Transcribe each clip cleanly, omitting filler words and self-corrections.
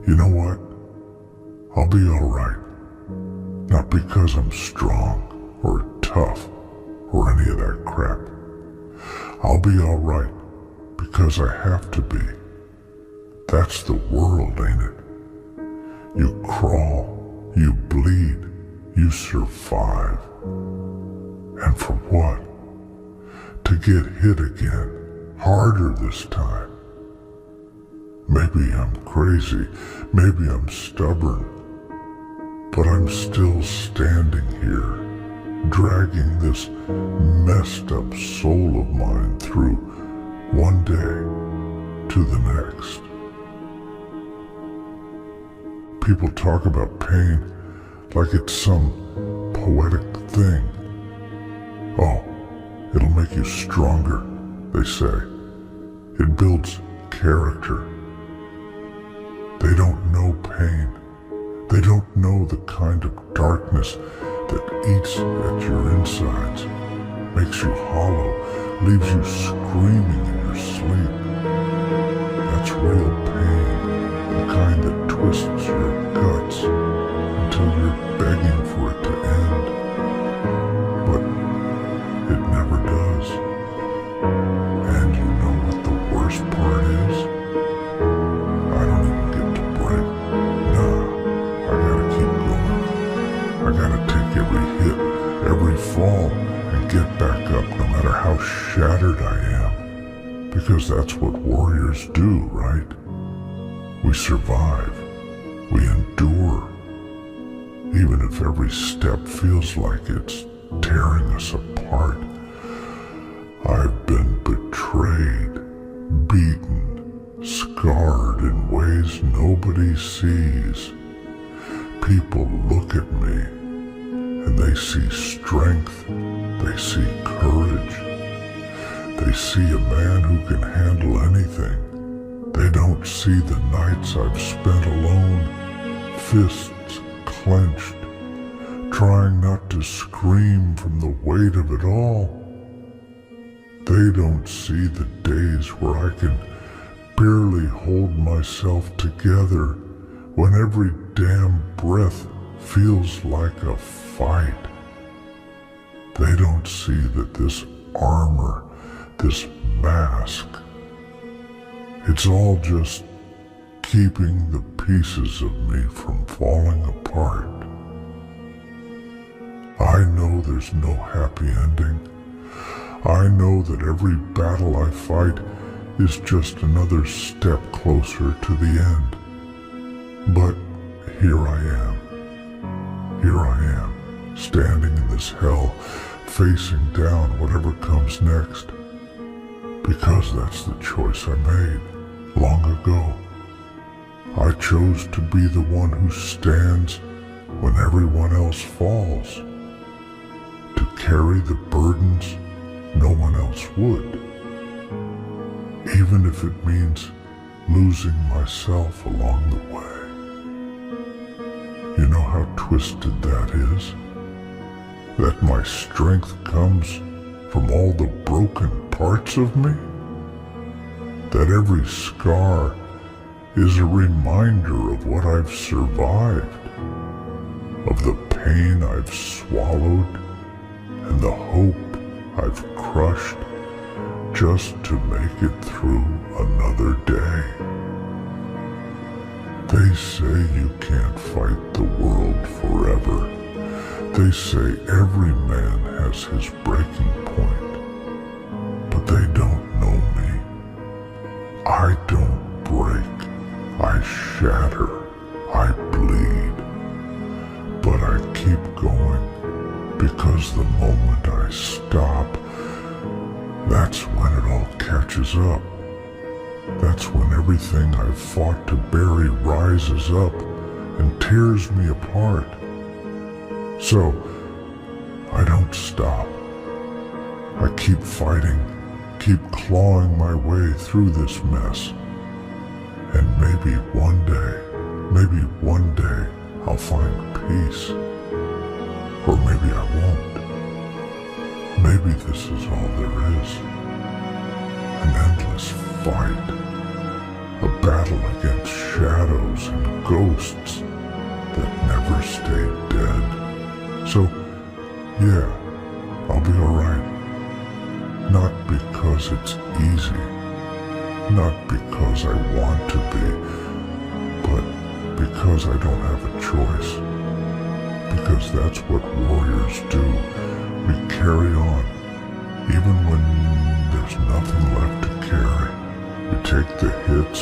You know what? I'll be alright. Not because I'm strong or tough or any of that crap. I'll be alright because I have to be. That's the world, ain't it? You crawl, you bleed, you survive. And for what? To get hit again, harder this time. Maybe I'm crazy, maybe I'm stubborn, but I'm still standing here, dragging this messed up soul of mine through one day to the next. People talk about pain like it's some poetic thing. Oh, it'll make you stronger, they say. It builds character. They don't know pain. They don't know the kind of darkness that eats at your insides, makes you hollow, leaves you screaming in your sleep. That's real pain, the kind that twists your guts until you're begging for it to end. But it never does. And you know what the worst part is? I don't even get to break. Nah, I gotta keep going. I gotta take every hit, every fall, and get back up no matter how shattered I am. Because that's what warriors do, right? We survive. We endure. Even if every step feels like it's tearing us apart. I've been betrayed, beaten, scarred in ways nobody sees. People look at me and they see strength, they see courage. They see a man who can handle anything. They don't see the nights I've spent alone, fists clenched, trying not to scream from the weight of it all. They don't see the days where I can barely hold myself together when every damn breath feels like a fight. They don't see that this armor, this mask, it's all just keeping the pieces of me from falling apart. I know there's no happy ending. I know that every battle I fight is just another step closer to the end. But here I am, standing in this hell, facing down whatever comes next. Because that's the choice I made long ago. I chose to be the one who stands when everyone else falls, to carry the burdens no one else would, even if it means losing myself along the way. You know how twisted that is? That my strength comes from all the broken parts of me? That every scar is a reminder of what I've survived, of the pain I've swallowed, and the hope I've crushed just to make it through another day. They say you can't fight the world forever. They say every man has his breaking point. But they don't know me. I don't break. I shatter. I bleed. But I keep going because the moment I stop, that's when it all catches up. That's when everything I've fought to bury rises up and tears me apart. So, I don't stop. I keep fighting, keep clawing my way through this mess. And maybe one day, I'll find peace. Or maybe I won't. Maybe this is all there is. An endless fight. A battle against shadows and ghosts that never stay dead. So, yeah, I'll be alright. Not because it's easy, not because I want to be, but because I don't have a choice. Because that's what warriors do. We carry on, even when there's nothing left to carry. We take the hits,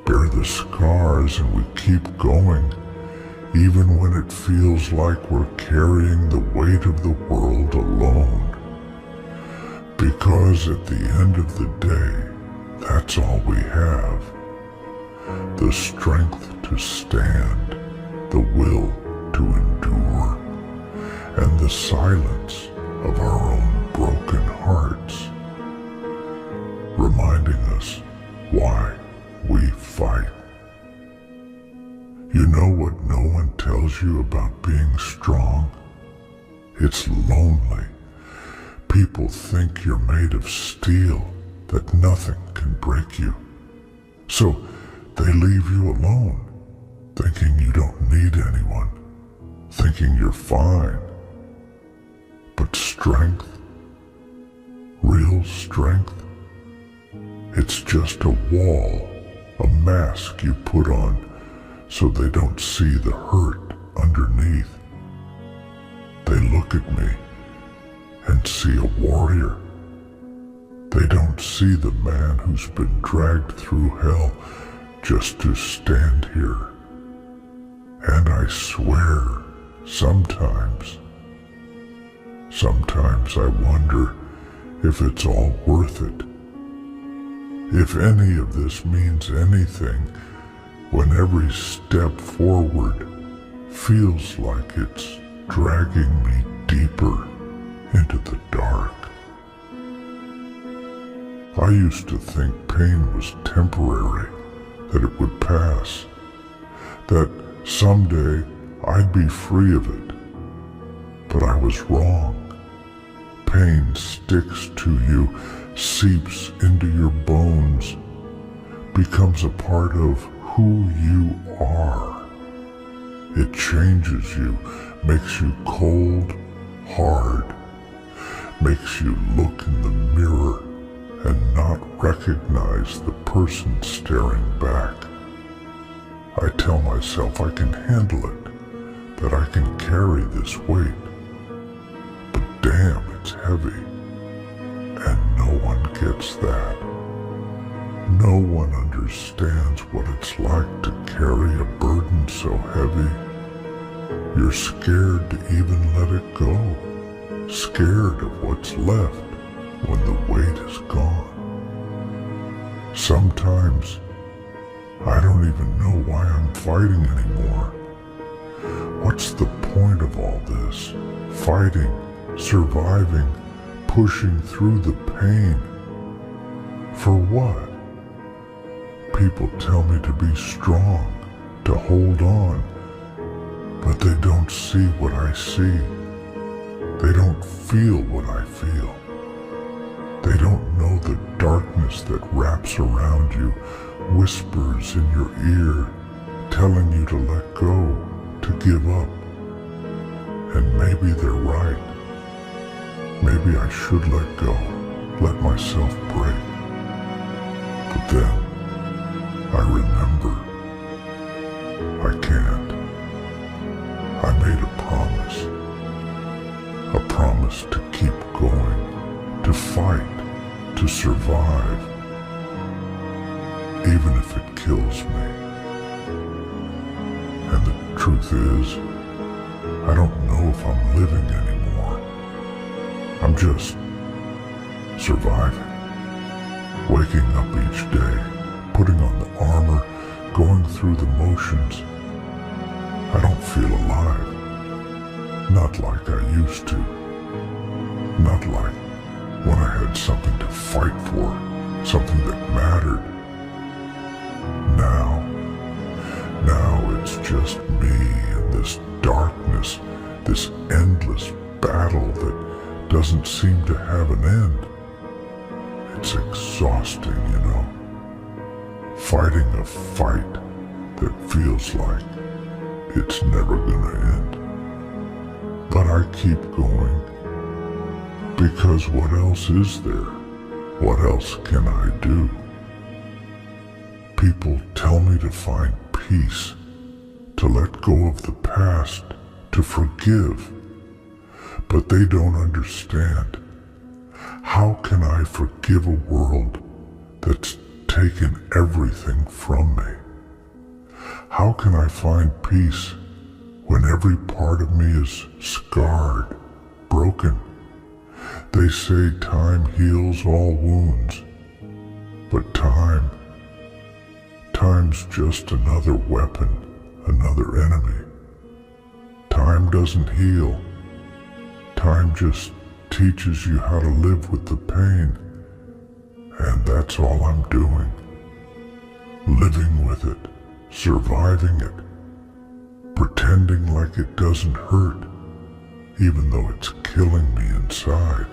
bear the scars, and we keep going, even when it feels like we're carrying the weight of the world alone. Because at the end of the day, that's all we have. The strength to stand, the will to endure, and the silence of our own broken hearts, reminding us why we fight. You know what no one tells you about being strong? It's lonely. People think you're made of steel, that nothing can break you. So they leave you alone, thinking you don't need anyone, thinking you're fine. But strength, real strength, it's just a wall, a mask you put on so they don't see the hurt underneath. They look at me and see a warrior. They don't see the man who's been dragged through hell just to stand here. And I swear, sometimes I wonder if it's all worth it. If any of this means anything, when every step forward feels like it's dragging me deeper into the dark. I used to think pain was temporary, that it would pass, that someday I'd be free of it. But I was wrong. Pain sticks to you, seeps into your bones, becomes a part of who you are. It changes you, makes you cold, hard, makes you look in the mirror and not recognize the person staring back. I tell myself I can handle it, that I can carry this weight. But damn, it's heavy, and no one gets that. No one understands what it's like to carry a burden so heavy. You're scared to even let it go, scared of what's left when the weight is gone. Sometimes I don't even know why I'm fighting anymore. What's the point of all this? Fighting, surviving, pushing through the pain. For what? People tell me to be strong, to hold on, but they don't see what I see. They don't feel what I feel. They don't know the darkness that wraps around you, whispers in your ear, telling you to let go, to give up. And maybe they're right. Maybe I should let go, let myself break. But then I remember I can't. I made a promise to keep going, to fight, to survive, even if it kills me. And the truth is, I don't know if I'm living anymore. I'm just surviving, waking up each day, putting on the armor, going through the motions. I don't feel alive. Not like I used to. Not like when I had something to fight for, something that mattered. Now it's just me and this darkness, this endless battle that doesn't seem to have an end. It's exhausting, you know. Fighting a fight that feels like it's never gonna end. But I keep going, because what else is there? What else can I do? People tell me to find peace, to let go of the past, to forgive. But they don't understand. How can I forgive a world that's taken everything from me? How can I find peace when every part of me is scarred, broken? They say time heals all wounds, but time's just another weapon, another enemy. Time doesn't heal. Time just teaches you how to live with the pain, and that's all I'm doing. Living with it, surviving it, pretending like it doesn't hurt, even though it's killing me inside.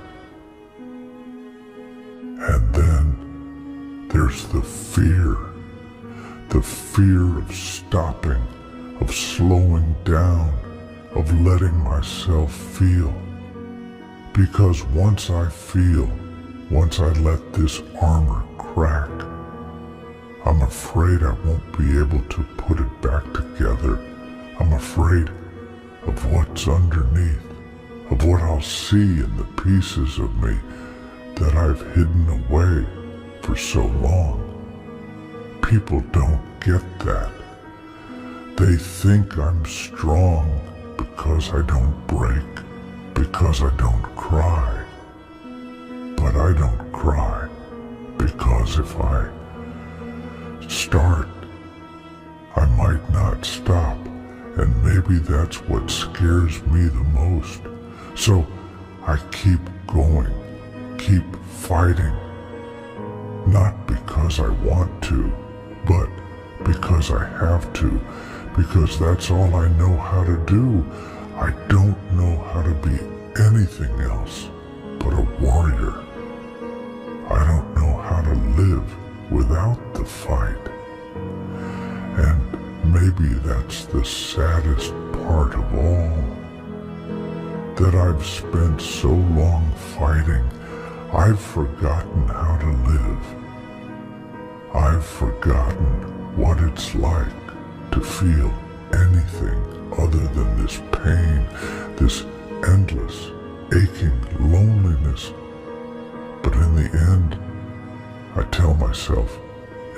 And then there's the fear of stopping, of slowing down, of letting myself feel. Because once I let this armor crack, I'm afraid I won't be able to put it back together. I'm afraid of what's underneath, of what I'll see in the pieces of me that I've hidden away for so long. People don't get that. They think I'm strong because I don't break, because I don't cry. But I don't cry because if I start, I might not stop, and maybe that's what scares me the most. So I keep going, keep fighting, not because I want to, but because I have to, because that's all I know how to do. I don't know how to be anything else but a warrior. I don't know how to live without the fight. And maybe that's the saddest part of all, that I've spent so long fighting, I've forgotten how to live. I've forgotten what it's like to feel anything other than this pain, this endless, aching loneliness. But in the end, I tell myself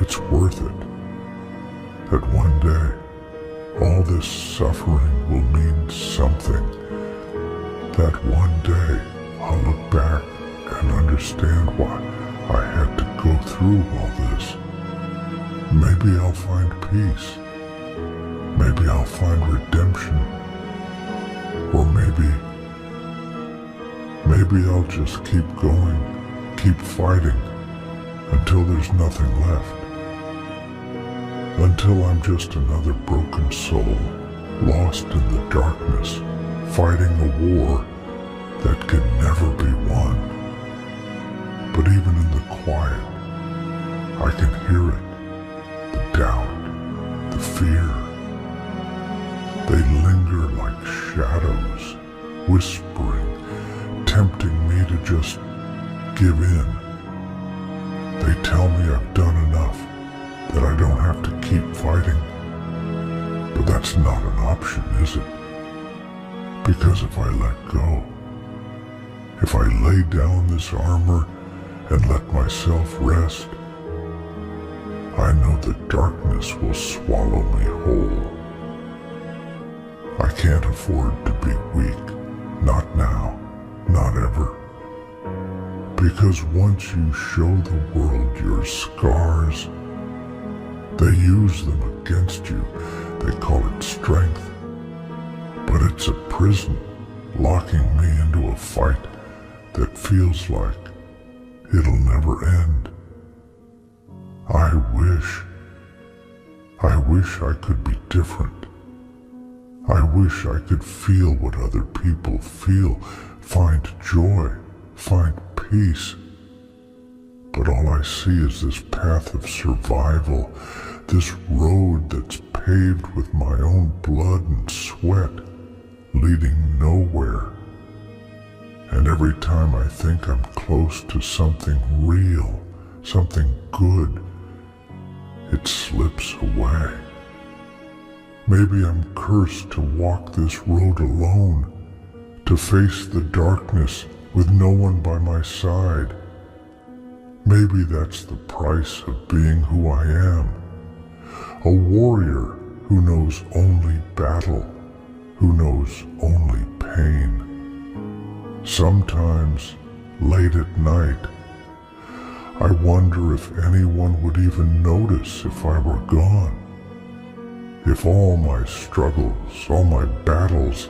it's worth it. That one day, all this suffering will mean something. That one day, I'll look back and understand why I had to go through all this. Maybe I'll find peace. Maybe I'll find redemption. Or maybe I'll just keep going, keep fighting, until there's nothing left. Until I'm just another broken soul, lost in the darkness, fighting a war that can never be won. But even in the quiet, I can hear it. The doubt, the fear. They linger like shadows, whispering, tempting me to just give in. They tell me I've done enough, that I don't have to keep fighting. But that's not an option, is it? Because if I let go, if I lay down this armor and let myself rest, I know the darkness will swallow me whole. I can't afford to be weak, not now, not ever. Because once you show the world your scars, they use them against you. They call it strength. But it's a prison, locking me into a fight that feels like it'll never end. I wish I could be different. I wish I could feel what other people feel, find joy, find peace. But all I see is this path of survival, this road that's paved with my own blood and sweat, leading nowhere. And every time I think I'm close to something real, something good, it slips away. Maybe I'm cursed to walk this road alone, to face the darkness with no one by my side. Maybe that's the price of being who I am. A warrior who knows only battle, who knows only pain. Sometimes, late at night, I wonder if anyone would even notice if I were gone. If all my struggles, all my battles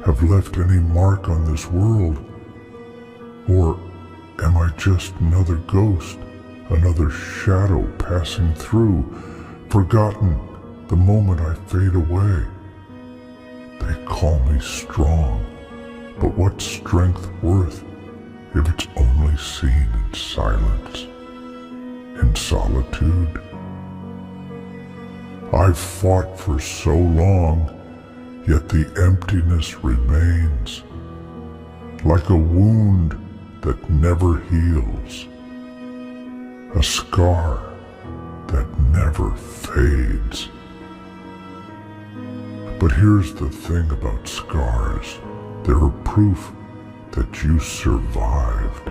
have left any mark on this world. Or am I just another ghost, another shadow passing through, forgotten the moment I fade away? They call me strong, but what's strength worth if it's only seen in silence, in solitude? I've fought for so long, yet the emptiness remains, like a wound that never heals, a scar that never fades. But here's the thing about scars. They're proof that you survived.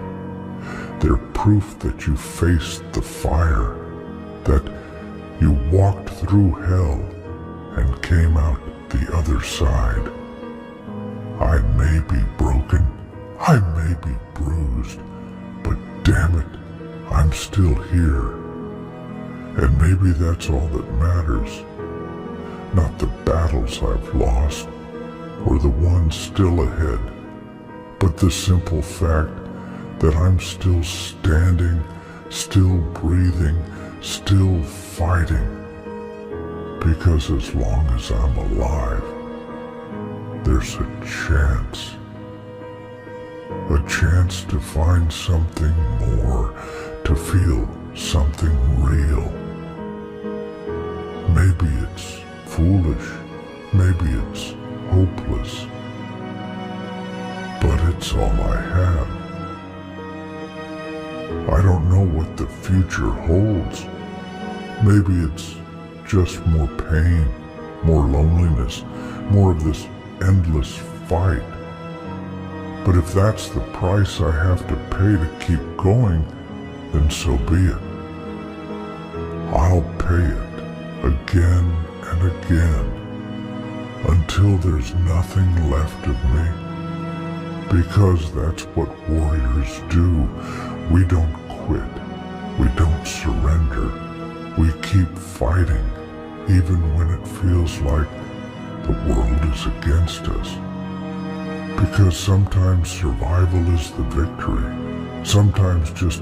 They're proof that you faced the fire, that you walked through hell and came out the other side. I may be broken, I may be bruised, but damn it, I'm still here. And maybe that's all that matters. Not the battles I've lost, or the ones still ahead, but the simple fact that I'm still standing, still breathing, still fighting. Because as long as I'm alive, there's a chance to find something more, to feel something real. Maybe it's foolish, maybe it's hopeless, but it's all I have. I don't know what the future holds. Maybe it's just more pain, more loneliness, more of this endless fight. But if that's the price I have to pay to keep going, then so be it. I'll pay it again and again until there's nothing left of me. Because that's what warriors do. We don't quit. We don't surrender. We keep fighting, even when it feels like the world is against us. Because sometimes survival is the victory. Sometimes just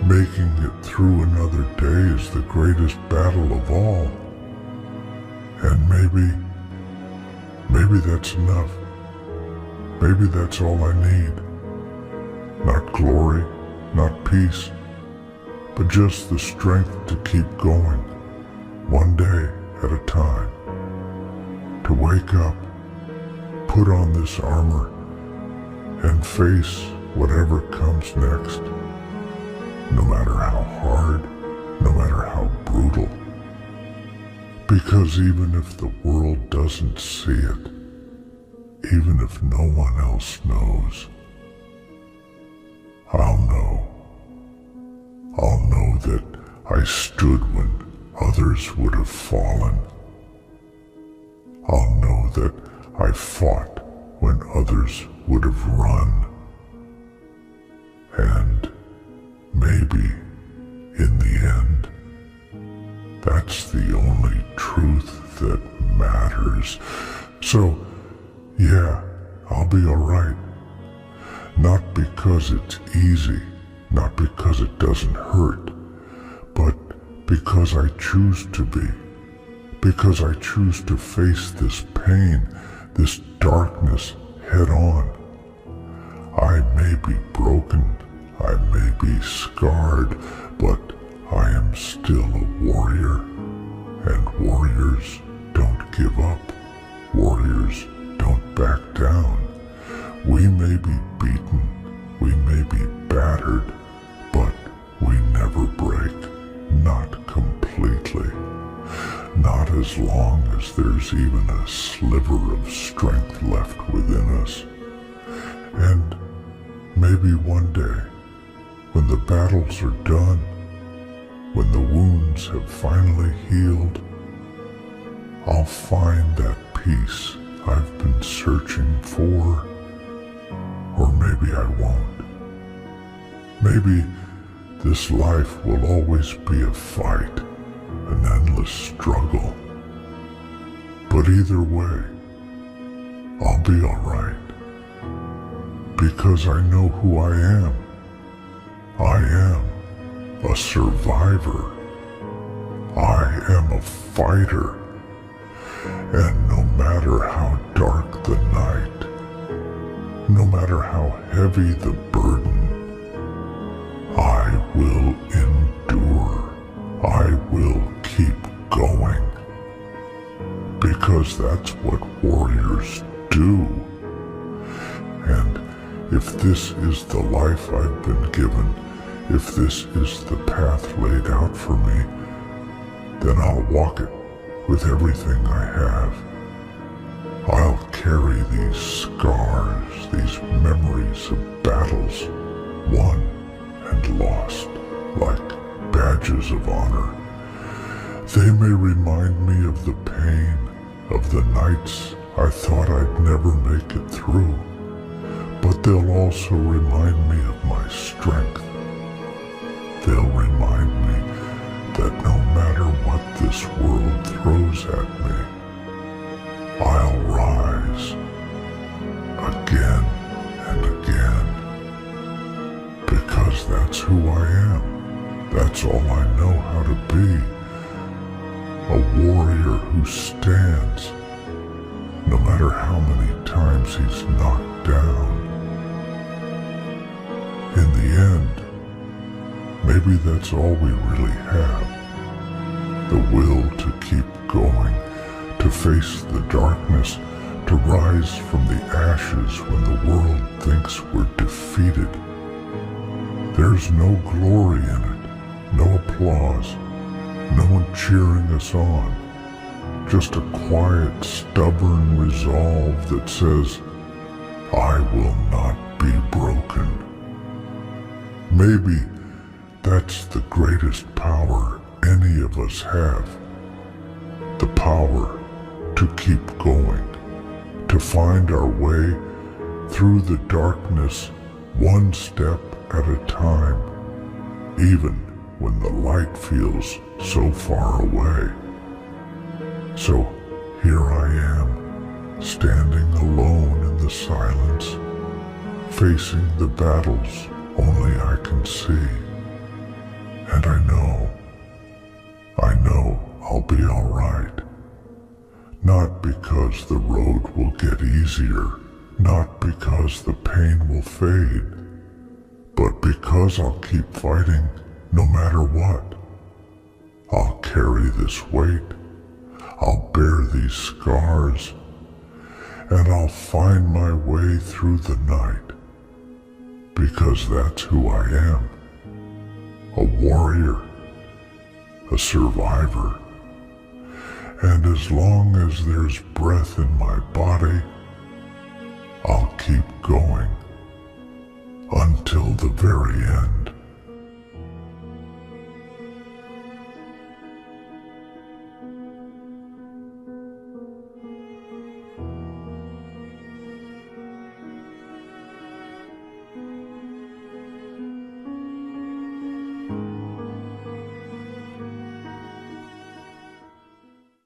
making it through another day is the greatest battle of all. And maybe that's enough. Maybe that's all I need. Not glory, not peace, but just the strength to keep going, one day at a time. To wake up, put on this armor, and face whatever comes next, no matter how hard, no matter how brutal. Because even if the world doesn't see it, even if no one else knows, I'll know. I'll know that I stood when others would have fallen. I'll know that I fought when others would have run. And maybe, in the end, that's the only truth that matters. So, yeah, I'll be alright. Not because it's easy, not because it doesn't hurt, but because I choose to be. Because I choose to face this pain, this darkness head on. I may be broken, I may be scarred, but I am still a warrior. Warriors don't give up. Warriors don't back down. We may be beaten, we may be battered, but we never break. Not completely. Not as long as there's even a sliver of strength left within us. And maybe one day, when the battles are done, when the wounds have finally healed, I'll find that peace I've been searching for. Or maybe I won't. Maybe this life will always be a fight, an endless struggle. But either way, I'll be alright. Because I know who I am. I am a survivor. I am a fighter. And no matter how dark the night, no matter how heavy the burden, I will endure. I will keep going. Because that's what warriors do. And if this is the life I've been given, if this is the path laid out for me, then I'll walk it with everything I have. I'll carry these scars, these memories of battles won and lost, like badges of honor. They may remind me of the pain of the nights I thought I'd never make it through, but they'll also remind me of my strength. They'll remind me that no matter what this world throws at me, I'll rise again and again, because that's who I am. That's all I know how to be. A warrior who stands, no matter how many times he's knocked down. In the end, maybe that's all we really have. The will to keep going, to face the darkness, to rise from the ashes when the world thinks we're defeated. There's no glory in it, no applause, no one cheering us on. Just a quiet, stubborn resolve that says, I will not be broken. Maybe that's the greatest power any of us have. The power to keep going, to find our way through the darkness one step at a time, even when the light feels so far away. So here I am, standing alone in the silence, facing the battles only I can see. And I know I'll be alright. Not because the road will get easier, not because the pain will fade, but because I'll keep fighting no matter what. I'll carry this weight, I'll bear these scars, and I'll find my way through the night, because that's who I am. A warrior, a survivor. And as long as there's breath in my body, I'll keep going until the very end.